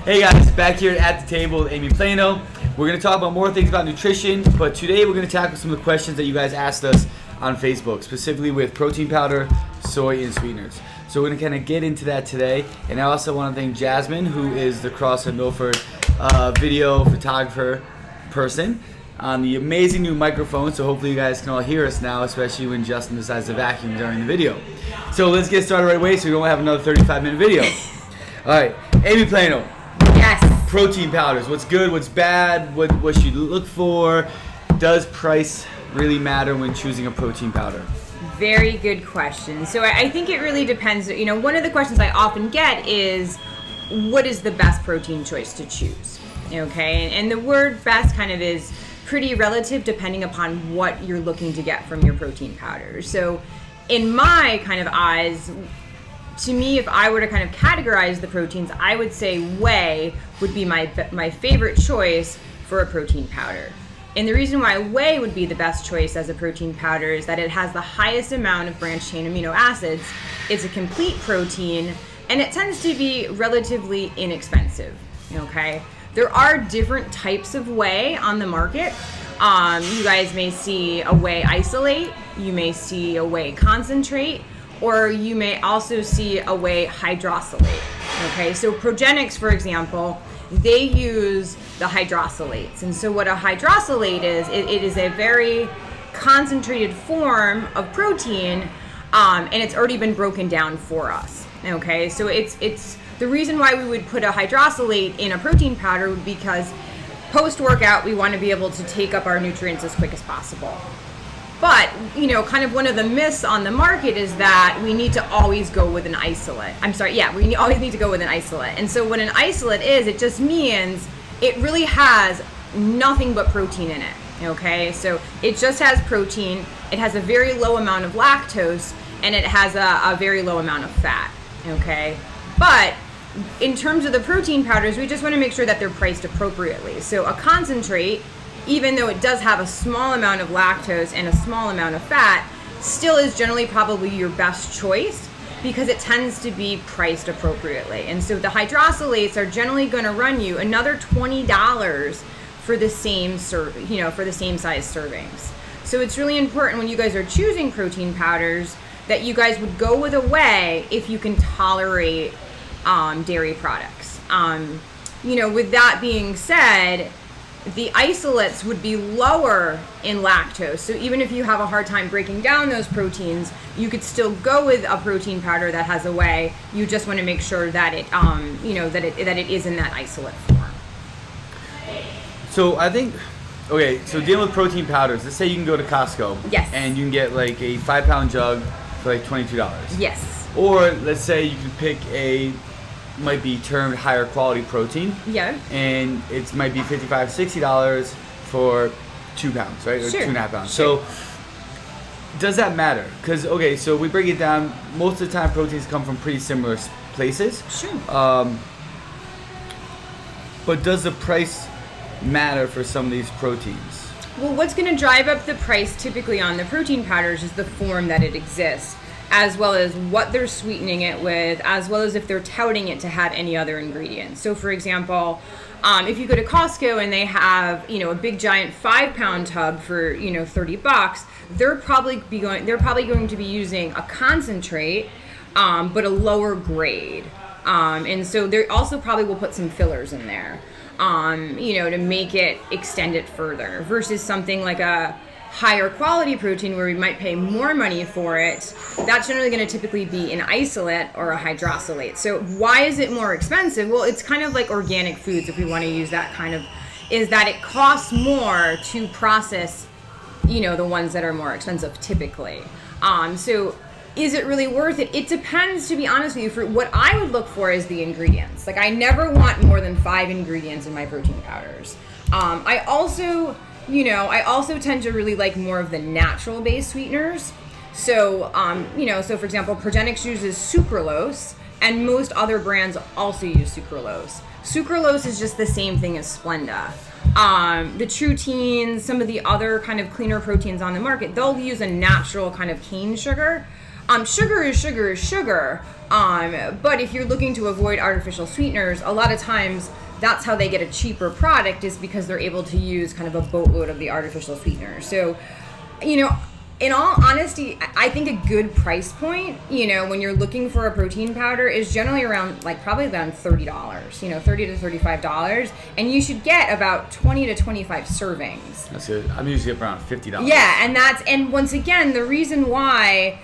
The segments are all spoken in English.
Hey guys, back here at the table with Amy Plano. We're going to talk about more things about nutrition, but today we're going to tackle some of the questions that you guys asked us on Facebook, specifically with protein powder, soy, and sweeteners. So we're going to kind of get into that today. And I also want to thank Jasmine, who is the CrossFit Milford video photographer person, on the amazing new microphone. So hopefully you guys can all hear us now, especially when Justin decides to vacuum during the video. So let's get started right away so we don't have another 35-minute video. All right, Amy Plano. Yes. Protein powders. What's good? What's bad? What should you look for? Does price really matter when choosing a protein powder? Very good question. So I think it really depends. You know, one of the questions I often get is, what is the best protein choice to choose? Okay, and the word best kind of is pretty relative depending upon what you're looking to get from your protein powder. So in my kind of eyes, to me, if I were to kind of categorize the proteins, I would say whey would be my favorite choice for a protein powder. And the reason why whey would be the best choice as a protein powder is that it has the highest amount of branched chain amino acids. It's a complete protein, and it tends to be relatively inexpensive. Okay, there are different types of whey on the market. You guys may see a whey isolate, you may see a whey concentrate, or you may also see a whey hydrolysate. Okay, so Progenics, for example, they use the hydrolysates. And so what a hydrolysate is, it is a very concentrated form of protein, and it's already been broken down for us. Okay, so it's the reason why we would put a hydrolysate in a protein powder would be because post-workout we want to be able to take up our nutrients as quick as possible. But, you know, kind of one of the myths on the market is that we need to always go with an isolate. We always need to go with an isolate. And so what an isolate is, it just means it really has nothing but protein in it, okay? So it just has protein, it has a very low amount of lactose, and it has a very low amount of fat, okay? But in terms of the protein powders, we just want to make sure that they're priced appropriately. So a concentrate, even though it does have a small amount of lactose and a small amount of fat, still is generally probably your best choice because it tends to be priced appropriately. And so the hydrolysates are generally going to run you another $20 for the same for the same size servings. So it's really important when you guys are choosing protein powders that you guys would go with a whey if you can tolerate dairy products. With that being said, the isolates would be lower in lactose. So even if you have a hard time breaking down those proteins, you could still go with a protein powder that has a whey. You just want to make sure that it, that it is in that isolate form. So I think, okay, so dealing with protein powders, let's say you can go to Costco. Yes. And you can get like a 5-pound jug for like $22. Yes. Or let's say you can pick might be termed higher quality protein. Yeah. And it might be $55, $60 for 2 pounds, right? Or sure. 2.5 pounds. Sure. So does that matter? Because, okay, so we break it down, most of the time proteins come from pretty similar places. Sure. But does the price matter for some of these proteins? Well, what's going to drive up the price typically on the protein powders is the form that it exists, as well as what they're sweetening it with, as well as if they're touting it to have any other ingredients. So for example, if you go to Costco and they have, a big giant 5-pound tub for, $30, they're probably going to be using a concentrate, but a lower grade. And so they also probably will put some fillers in there, to make it extend it further, versus something like a higher quality protein where we might pay more money for it. That's generally going to typically be an isolate or a hydrolysate. So why is it more expensive? Well, it's kind of like organic foods, if we want to use that kind of, is that it costs more to process, the ones that are more expensive typically. So is it really worth it? It depends, to be honest with you. For what I would look for is the ingredients. Like, I never want more than 5 ingredients in my protein powders. I also tend to really like more of the natural-based sweeteners. So, so for example, Progenics uses sucralose, and most other brands also use sucralose. Sucralose is just the same thing as Splenda. The True-Teens, some of the other kind of cleaner proteins on the market, they'll use a natural kind of cane sugar. Sugar is sugar is sugar. But if you're looking to avoid artificial sweeteners, a lot of times that's how they get a cheaper product, is because they're able to use kind of a boatload of the artificial sweeteners. So, in all honesty, I think a good price point, when you're looking for a protein powder, is generally around probably around $30, $30 to $35, and you should get about 20 to 25 servings. That's good. I'm usually up around $50. Yeah, and once again, the reason why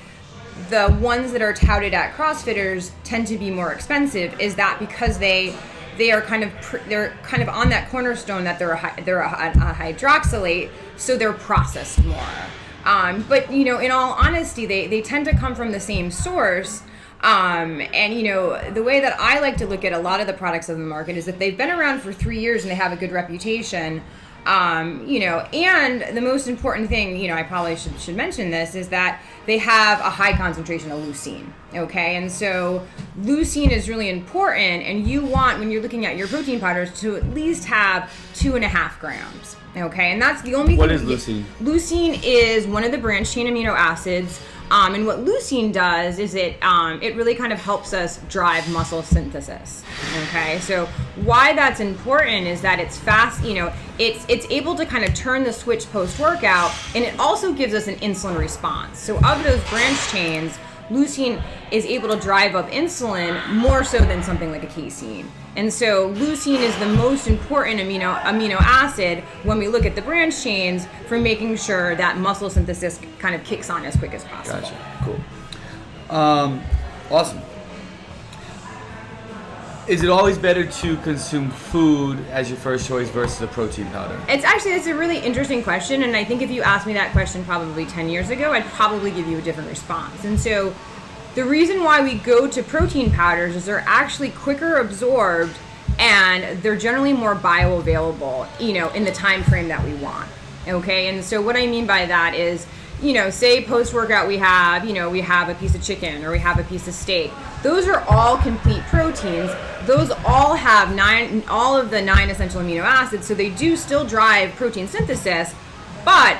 the ones that are touted at CrossFitters tend to be more expensive is that because they are kind of on that cornerstone that they're a hydroxylate, so they're processed more. But in all honesty, they tend to come from the same source. And the way that I like to look at a lot of the products on the market is that they've been around for 3 years and they have a good reputation. And the most important thing, I probably should mention this, is that they have a high concentration of leucine. Okay, and so leucine is really important, and you want, when you're looking at your protein powders, to at least have 2.5 grams. Okay, and that's the only thing. What is leucine? Leucine is one of the branched chain amino acids. And what leucine does is it really kind of helps us drive muscle synthesis. Okay, so why that's important is that it's fast. It's able to kind of turn the switch post workout, and it also gives us an insulin response. So of those branched chains, leucine is able to drive up insulin more so than something like a casein. And so leucine is the most important amino acid when we look at the branch chains for making sure that muscle synthesis kind of kicks on as quick as possible. Gotcha. Cool. Awesome. Is it always better to consume food as your first choice versus a protein powder? It's a really interesting question, and I think if you asked me that question probably 10 years ago, I'd probably give you a different response. And so the reason why we go to protein powders is they're actually quicker absorbed, and they're generally more bioavailable, in the time frame that we want. Okay, and so what I mean by that is, say post-workout we have a piece of chicken or we have a piece of steak. Those are all complete proteins. Those all have all of the 9 essential amino acids, so they do still drive protein synthesis, but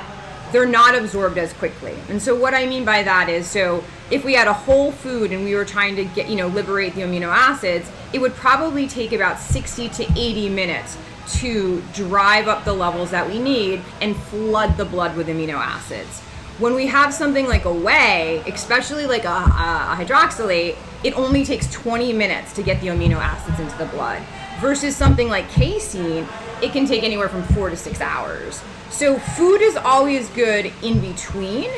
they're not absorbed as quickly. And so what I mean by that is, so if we had a whole food and we were trying to get, liberate the amino acids, it would probably take about 60 to 80 minutes to drive up the levels that we need and flood the blood with amino acids. When we have something like a whey, especially like a hydroxylate, it only takes 20 minutes to get the amino acids into the blood. Versus something like casein, it can take anywhere from 4 to 6 hours. So food is always good in between.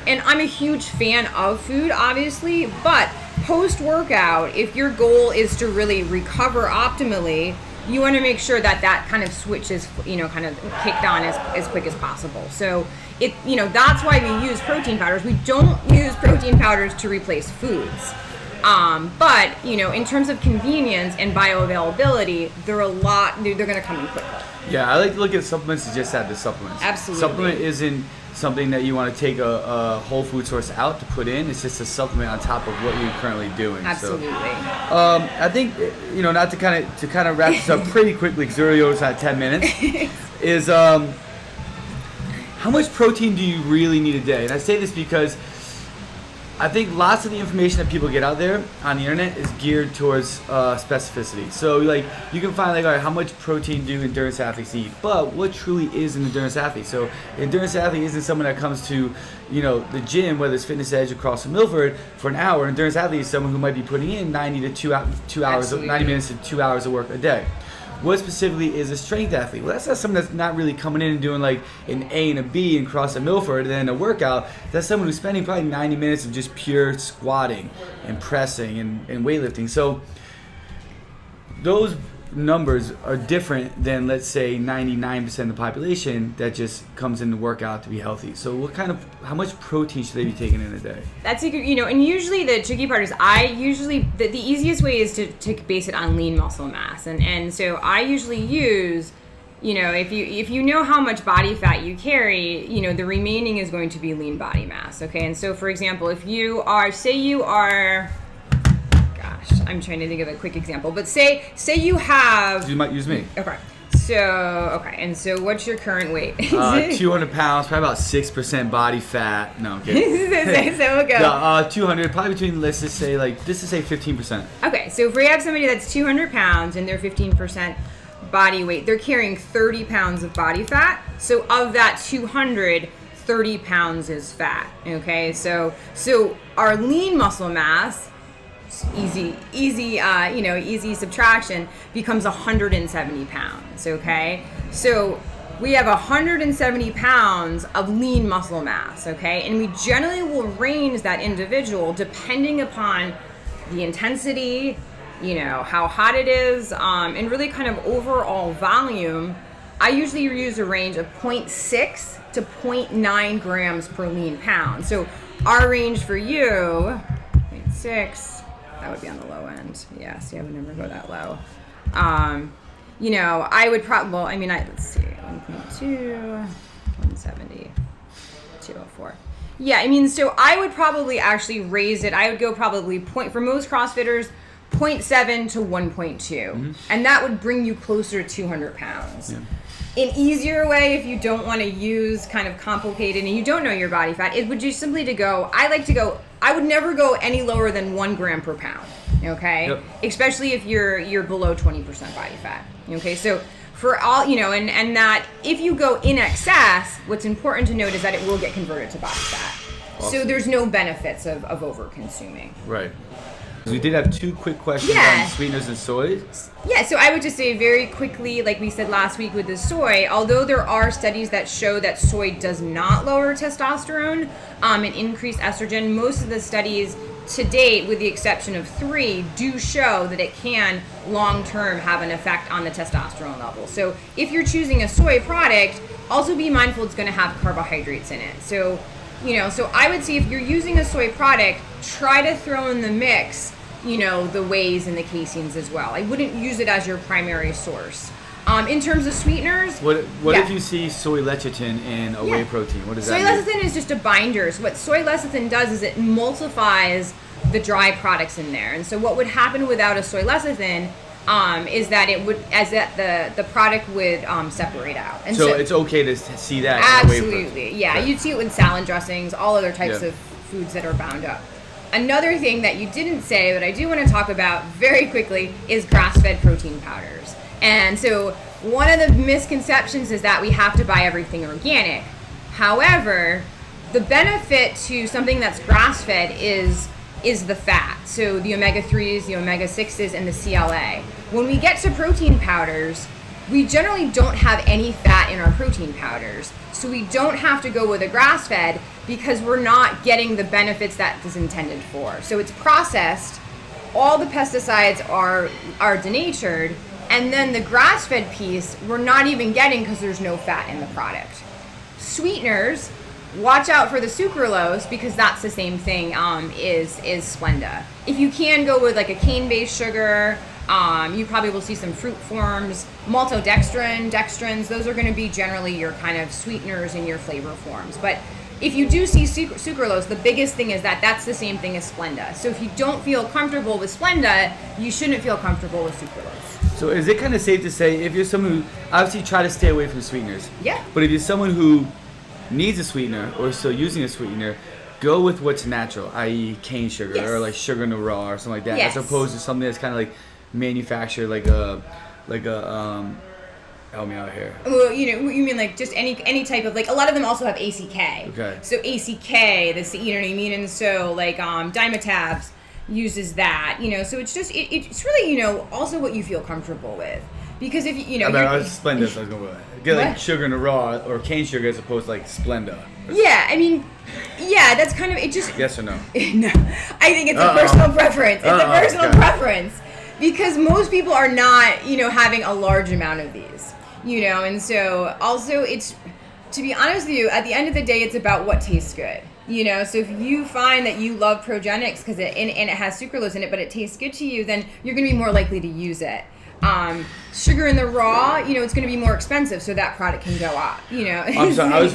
And I'm a huge fan of food, obviously, but post-workout, if your goal is to really recover optimally, you want to make sure that kind of switch is, kind of kicked on as quick as possible. So that's why we use protein powders. We don't use protein powders to replace foods. But in terms of convenience and bioavailability, they're going to come in quicker. Yeah, I like to look at supplements as just the supplements. Absolutely. Supplement isn't something that you want to take a whole food source out to put in. It's just a supplement on top of what you're currently doing. Absolutely. So, I think not to kind of wrap this up pretty quickly because we're already at 10 minutes. Is how much protein do you really need a day? And I say this because I think lots of the information that people get out there on the internet is geared towards specificity. So you can find all right, how much protein do endurance athletes eat? But what truly is an endurance athlete? So an endurance athlete isn't someone that comes to the gym, whether it's Fitness Edge across from Milford, for an hour. An endurance athlete is someone who might be putting in 90 to 2 hours, Absolutely. 90 minutes to 2 hours of work a day. What specifically is a strength athlete? Well, that's not someone that's not really coming in and doing an A and a B and cross at Milford and then a workout. That's someone who's spending probably 90 minutes of just pure squatting and pressing and weightlifting. So those numbers are different than, let's say, 99% of the population that just comes in to work out to be healthy. So how much protein should they be taking in a day? That's a good, and usually the tricky part is the easiest way is to base it on lean muscle mass. And so I usually use, if you know how much body fat you carry, the remaining is going to be lean body mass. Okay. And so for example, if you are, I'm trying to think of a quick example, but say you have... You might use me. Okay. Okay, and so what's your current weight? 200 pounds, probably about 6% body fat. No, I'm kidding. So we'll go. 200, probably between, let's just say 15%. Okay, so if we have somebody that's 200 pounds and they're 15% body weight, they're carrying 30 pounds of body fat. So of that 200, 30 pounds is fat. Okay, so our lean muscle mass, easy subtraction, becomes 170 pounds. Okay, so we have 170 pounds of lean muscle mass. Okay, and we generally will range that individual depending upon the intensity, how hot it is, and really kind of overall volume. I usually use a range of 0.6 to 0.9 grams per lean pound. So our range for you, 0.6. That would be on the low end. Yes, I would never go that low. I would probably, let's see, 1.2, 170, 204. Yeah, so I would probably actually raise it. I would go probably for most CrossFitters, 0.7 to 1.2. And that would bring you closer to 200 pounds. Yeah. An easier way, if you don't want to use kind of complicated and you don't know your body fat, it would just simply I would never go any lower than 1 gram per pound, okay? Yep. Especially if you're below 20% body fat, okay? So for all, and that if you go in excess, what's important to note is that it will get converted to body fat. Awesome. So there's no benefits of over-consuming. Right. We did have 2 quick questions on sweeteners and soy. Yeah, so I would just say very quickly, like we said last week with the soy, although there are studies that show that soy does not lower testosterone and increase estrogen, most of the studies to date, with the exception of 3, do show that it can long-term have an effect on the testosterone level. So if you're choosing a soy product, also be mindful it's going to have carbohydrates in it. So I would say if you're using a soy product, try to throw in the mix, the wheys and the caseins as well. I wouldn't use it as your primary source. In terms of sweeteners, what if you see soy lecithin in a whey protein? What does that mean? Soy lecithin is just a binder. So what soy lecithin does is it emulsifies the dry products in there. And so what would happen without a soy lecithin is that the product would separate out. And so it's okay to see that. Absolutely, yeah. Right. You'd see it with salad dressings, all other types of foods that are bound up. Another thing that you didn't say, but I do want to talk about very quickly, is grass-fed protein powders. And so one of the misconceptions is that we have to buy everything organic. However, the benefit to something that's grass-fed is the fat. So the omega-3s, the omega-6s, and the CLA. When we get to protein powders, we generally don't have any fat in our protein powders. So we don't have to go with a grass-fed because we're not getting the benefits that is intended for. So it's processed, all the pesticides are denatured, and then the grass-fed piece we're not even getting because there's no fat in the product. Sweeteners, watch out for the sucralose because that's the same thing is Splenda. If you can go with like a cane-based sugar, you probably will see some fruit forms, maltodextrin, dextrins. Those are going to be generally your kind of sweeteners in your flavor forms. But if you do see sucralose, the biggest thing is that that's the same thing as Splenda. So if you don't feel comfortable with Splenda, you shouldn't feel comfortable with sucralose. So is it kind of safe to say if you're someone who obviously try to stay away from sweeteners? Yeah. But if you're someone who needs a sweetener or still using a sweetener, go with what's natural, i.e. cane sugar or like sugar in the raw or something like that, as opposed to something that's kind of like manufactured like a help me out here. Well, you mean like just any type of, like, a lot of them also have ACK. Okay. So ACK, you know what I mean? And so like Dimetabs uses that, so it's just it's really, also what you feel comfortable with. Because if I was Splenda, so I was going to get like sugar in the raw or cane sugar as opposed to like Splenda. Yeah, that's kind of it. Just yes or no? No, I think it's a personal preference. It's a personal preference because most people are not, having a large amount of these, and so also it's, to be honest with you, at the end of the day, it's about what tastes good. So if you find that you love Progenics because it has sucralose in it, but it tastes good to you, then you're going to be more likely to use it. Sugar in the raw, it's going to be more expensive, so that product can go up. I'm sorry, I was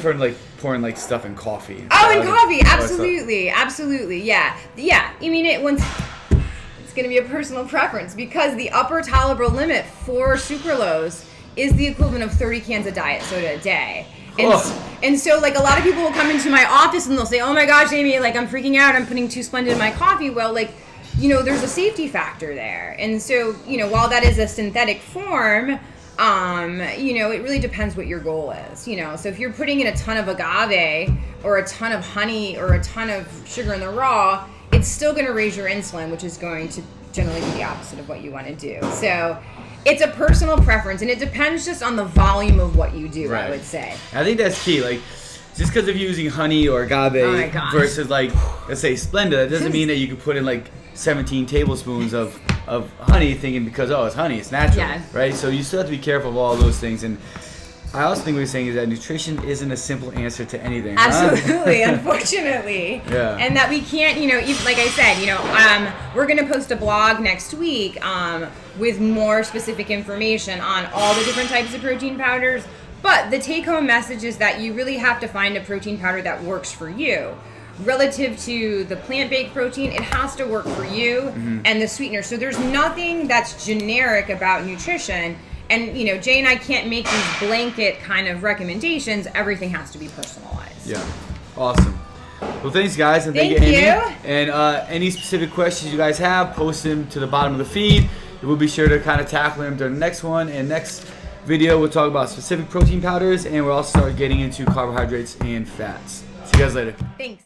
pouring like stuff in coffee. Oh, in coffee, absolutely, yeah. I mean, it's going to be a personal preference because the upper tolerable limit for sucralose is the equivalent of 30 cans of diet soda a day. Oh. And so, like, a lot of people will come into my office and they'll say, oh my gosh, Amy, like, I'm freaking out. I'm putting 2 Splendid in my coffee. Well, like, you know, there's a safety factor there. And so, you know, while that is a synthetic form, you know, it really depends what your goal is, you know. So if you're putting in a ton of agave or a ton of honey or a ton of sugar in the raw, it's still going to raise your insulin, which is going to generally be the opposite of what you want to do. So it's a personal preference, and it depends just on the volume of what you do, Right. I would say. I think that's key. Like, just because of using honey or agave Oh my gosh. versus, like, let's say Splenda, that doesn't mean that you can put in, like, 17 tablespoons of honey thinking because, oh, it's honey, it's natural, Yeah. right? So you still have to be careful of all those things. And I also think what you're saying is that nutrition isn't a simple answer to anything. huh? Absolutely, unfortunately. Yeah. And that we can't, you know, like I said, you know, we're going to post a blog next week with more specific information on all the different types of protein powders. But the take-home message is that you really have to find a protein powder that works for you. Relative to the plant-based protein, it has to work for you and the sweetener. So there's nothing that's generic about nutrition. And, you know, Jay and I can't make these blanket kind of recommendations. Everything has to be personalized. Yeah. Awesome. Well, thanks, guys. And thank you, Thank Amy. you. And any specific questions you guys have, post them to the bottom of the feed. We'll be sure to kind of tackle them during the next one. And next video, we'll talk about specific protein powders, and we'll also start getting into carbohydrates and fats. See you guys later. Thanks.